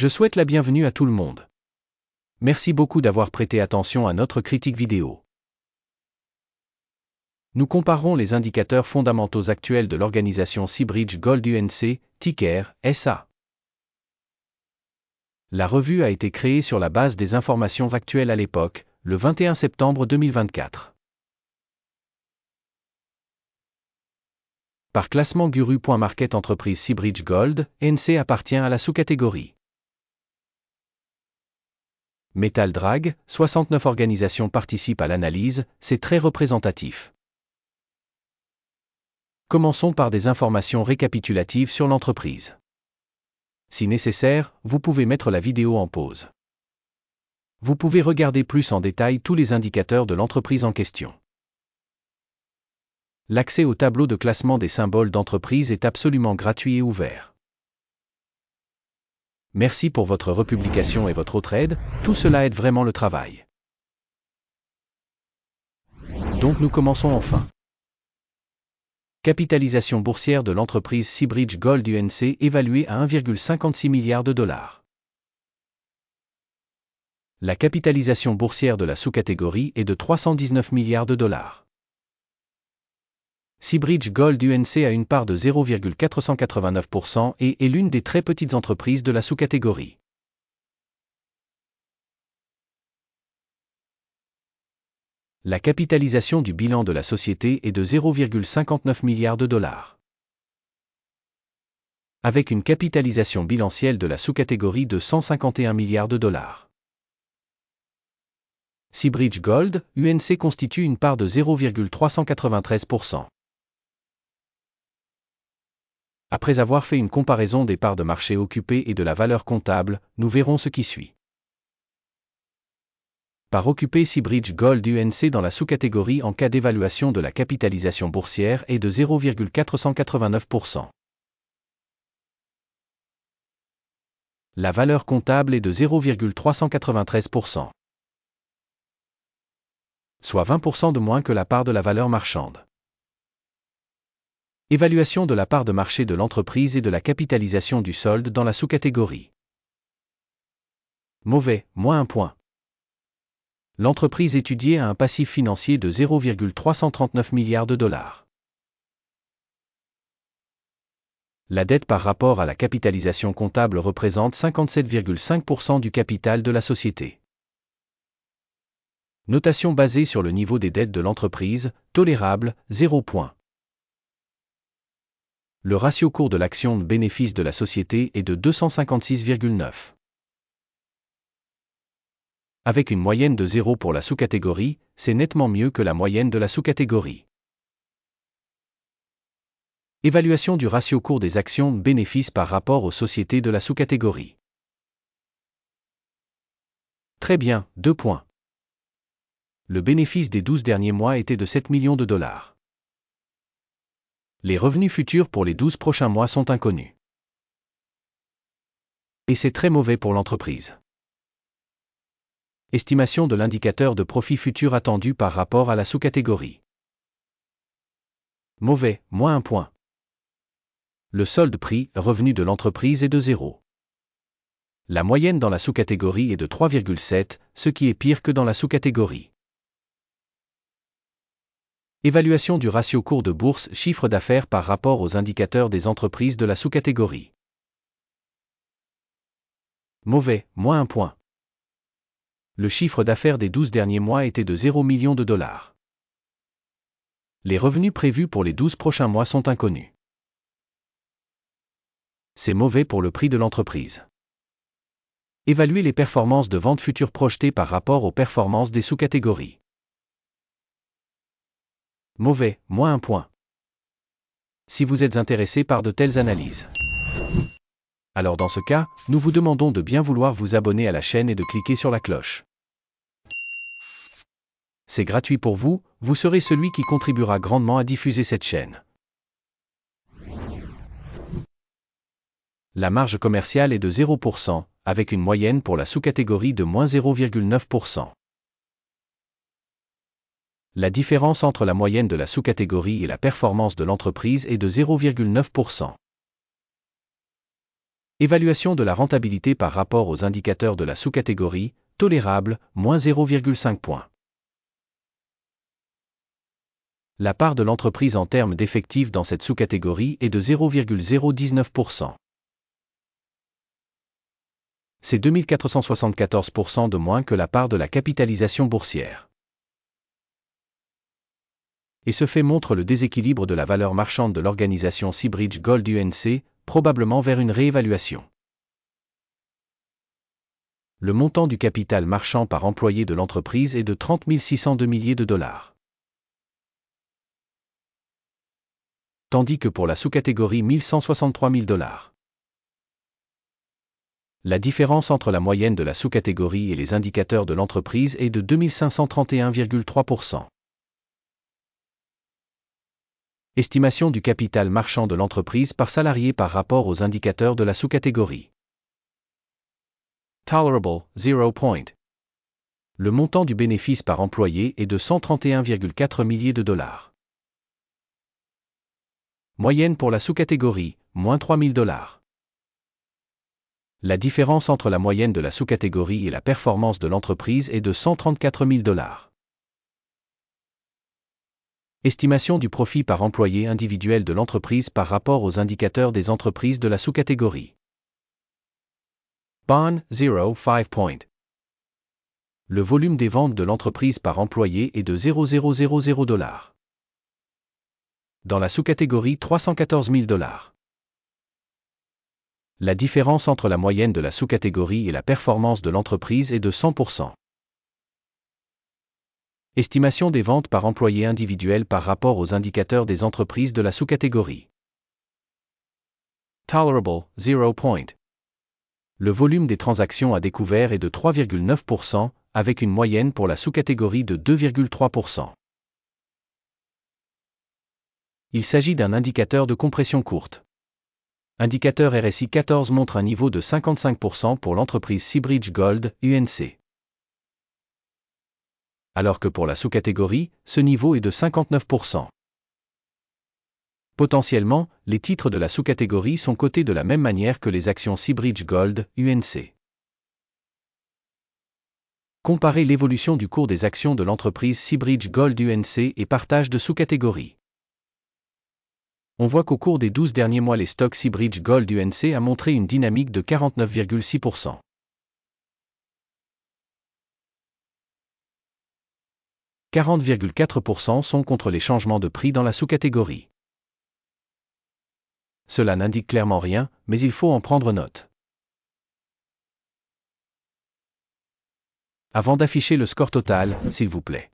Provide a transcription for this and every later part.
Je souhaite la bienvenue à tout le monde. Merci beaucoup d'avoir prêté attention à notre critique vidéo. Nous comparerons les indicateurs fondamentaux actuels de l'organisation Seabridge Gold UNC, ticker SA. La revue a été créée sur la base des informations actuelles à l'époque, le 21 septembre 2024. Par classement Guru.market entreprise Seabridge Gold, NC appartient à la sous-catégorie Metal Drag, 69 organisations participent à l'analyse, c'est très représentatif. Commençons par des informations récapitulatives sur l'entreprise. Si nécessaire, vous pouvez mettre la vidéo en pause. Vous pouvez regarder plus en détail tous les indicateurs de l'entreprise en question. L'accès au tableau de classement des symboles d'entreprise est absolument gratuit et ouvert. Merci pour votre republication et votre autre aide, tout cela aide vraiment le travail. Donc nous commençons enfin. Capitalisation boursière de l'entreprise Seabridge Gold UNC évaluée à 1,56 milliard de dollars. La capitalisation boursière de la sous-catégorie est de 319 milliards de dollars. Seabridge Gold UNC a une part de 0,489% et est l'une des très petites entreprises de la sous-catégorie. La capitalisation du bilan de la société est de 0,59 milliard de dollars. Avec une capitalisation bilancielle de la sous-catégorie de 151 milliards de dollars. Seabridge Gold, UNC constitue une part de 0,393%. Après avoir fait une comparaison des parts de marché occupées et de la valeur comptable, nous verrons ce qui suit. Par occupé Seabridge Gold UNC dans la sous-catégorie en cas d'évaluation de la capitalisation boursière est de 0,489%. La valeur comptable est de 0,393%. Soit 20% de moins que la part de la valeur marchande. Évaluation de la part de marché de l'entreprise et de la capitalisation du solde dans la sous-catégorie. Mauvais, moins 1 point. L'entreprise étudiée a un passif financier de 0,339 milliards de dollars. La dette par rapport à la capitalisation comptable représente 57,5% du capital de la société. Notation basée sur le niveau des dettes de l'entreprise, tolérable, 0 point. Le ratio cours de l'action de bénéfice de la société est de 256,9. Avec une moyenne de 0 pour la sous-catégorie, c'est nettement mieux que la moyenne de la sous-catégorie. Évaluation du ratio cours des actions de bénéfice par rapport aux sociétés de la sous-catégorie. Très bien, 2 points. Le bénéfice des 12 derniers mois était de 7 millions de dollars. Les revenus futurs pour les 12 prochains mois sont inconnus. Et c'est très mauvais pour l'entreprise. Estimation de l'indicateur de profit futur attendu par rapport à la sous-catégorie. Mauvais, moins 1 point. Le solde prix, revenu de l'entreprise est de 0. La moyenne dans la sous-catégorie est de 3,7, ce qui est pire que dans la sous-catégorie. Évaluation du ratio cours de bourse chiffre d'affaires par rapport aux indicateurs des entreprises de la sous-catégorie. Mauvais, moins 1 point. Le chiffre d'affaires des 12 derniers mois était de 0 millions de dollars. Les revenus prévus pour les 12 prochains mois sont inconnus. C'est mauvais pour le prix de l'entreprise. Évaluer les performances de vente futures projetées par rapport aux performances des sous-catégories. Mauvais, moins 1 point. Si vous êtes intéressé par de telles analyses. Alors dans ce cas, nous vous demandons de bien vouloir vous abonner à la chaîne et de cliquer sur la cloche. C'est gratuit pour vous, vous serez celui qui contribuera grandement à diffuser cette chaîne. La marge commerciale est de 0%, avec une moyenne pour la sous-catégorie de moins 0,9%. La différence entre la moyenne de la sous-catégorie et la performance de l'entreprise est de 0,9%. Évaluation de la rentabilité par rapport aux indicateurs de la sous-catégorie, tolérable, moins 0,5 points. La part de l'entreprise en termes d'effectifs dans cette sous-catégorie est de 0,019%. C'est 2474% de moins que la part de la capitalisation boursière. Et ce fait montre le déséquilibre de la valeur marchande de l'organisation Seabridge Gold UNC, probablement vers une réévaluation. Le montant du capital marchand par employé de l'entreprise est de 30 602 milliers de dollars. Tandis que pour la sous-catégorie 1163 000 dollars. La différence entre la moyenne de la sous-catégorie et les indicateurs de l'entreprise est de 2531,3%. Estimation du capital marchand de l'entreprise par salarié par rapport aux indicateurs de la sous-catégorie. Tolerable, 0 point. Le montant du bénéfice par employé est de 131,4 milliers de dollars. Moyenne pour la sous-catégorie, moins 3 000 dollars. La différence entre la moyenne de la sous-catégorie et la performance de l'entreprise est de 134 000 dollars. Estimation du profit par employé individuel de l'entreprise par rapport aux indicateurs des entreprises de la sous-catégorie. Bond, 0,5 point. Le volume des ventes de l'entreprise par employé est de 0,000 dollars. Dans la sous-catégorie 314 000 dollars. La différence entre la moyenne de la sous-catégorie et la performance de l'entreprise est de 100%. Estimation des ventes par employé individuel par rapport aux indicateurs des entreprises de la sous-catégorie. Tolerable, 0 point. Le volume des transactions à découvert est de 3,9%, avec une moyenne pour la sous-catégorie de 2,3%. Il s'agit d'un indicateur de compression courte. Indicateur RSI 14 montre un niveau de 55% pour l'entreprise Seabridge Gold, UNC. Alors que pour la sous-catégorie, ce niveau est de 59%. Potentiellement, les titres de la sous-catégorie sont cotés de la même manière que les actions Seabridge Gold, UNC. Comparez l'évolution du cours des actions de l'entreprise Seabridge Gold UNC et partage de sous-catégories. On voit qu'au cours des 12 derniers mois les stocks Seabridge Gold UNC a montré une dynamique de 49,6%. « 40,4% sont contre les changements de prix dans la sous-catégorie. Cela n'indique clairement rien, mais il faut en prendre note. Avant d'afficher le score total, s'il vous plaît.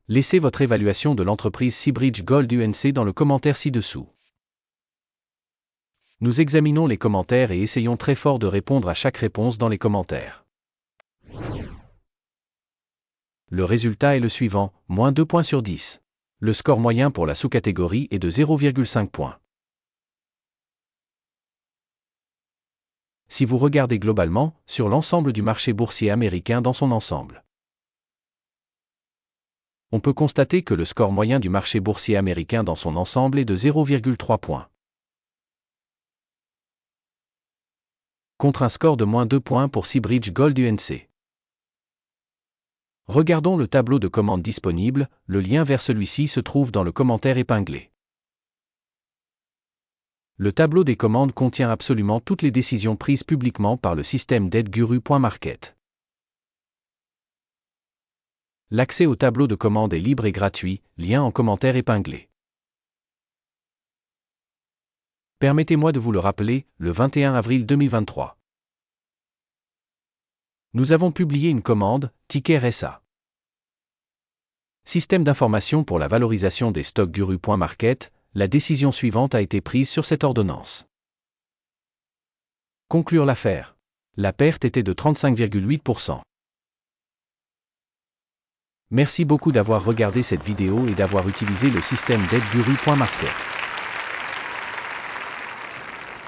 Laissez votre évaluation de l'entreprise Seabridge Gold UNC dans le commentaire ci-dessous. Nous examinons les commentaires et essayons très fort de répondre à chaque réponse dans les commentaires. Le résultat est le suivant, moins 2 points sur 10. Le score moyen pour la sous-catégorie est de 0,5 points. Si vous regardez globalement, sur l'ensemble du marché boursier américain dans son ensemble, on peut constater que le score moyen du marché boursier américain dans son ensemble est de 0,3 points. Contre un score de moins 2 points pour Seabridge Gold UNC. Regardons le tableau de commandes disponible, le lien vers celui-ci se trouve dans le commentaire épinglé. Le tableau des commandes contient absolument toutes les décisions prises publiquement par le système d'AidGuru.market. L'accès au tableau de commandes est libre et gratuit, lien en commentaire épinglé. Permettez-moi de vous le rappeler, le 21 avril 2023. Nous avons publié une commande, ticker SA. Système d'information pour la valorisation des stocks Guru.market, la décision suivante a été prise sur cette ordonnance. Conclure l'affaire. La perte était de 35,8%. Merci beaucoup d'avoir regardé cette vidéo et d'avoir utilisé le système d'AidGuru.market.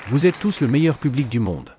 Vous êtes tous le meilleur public du monde.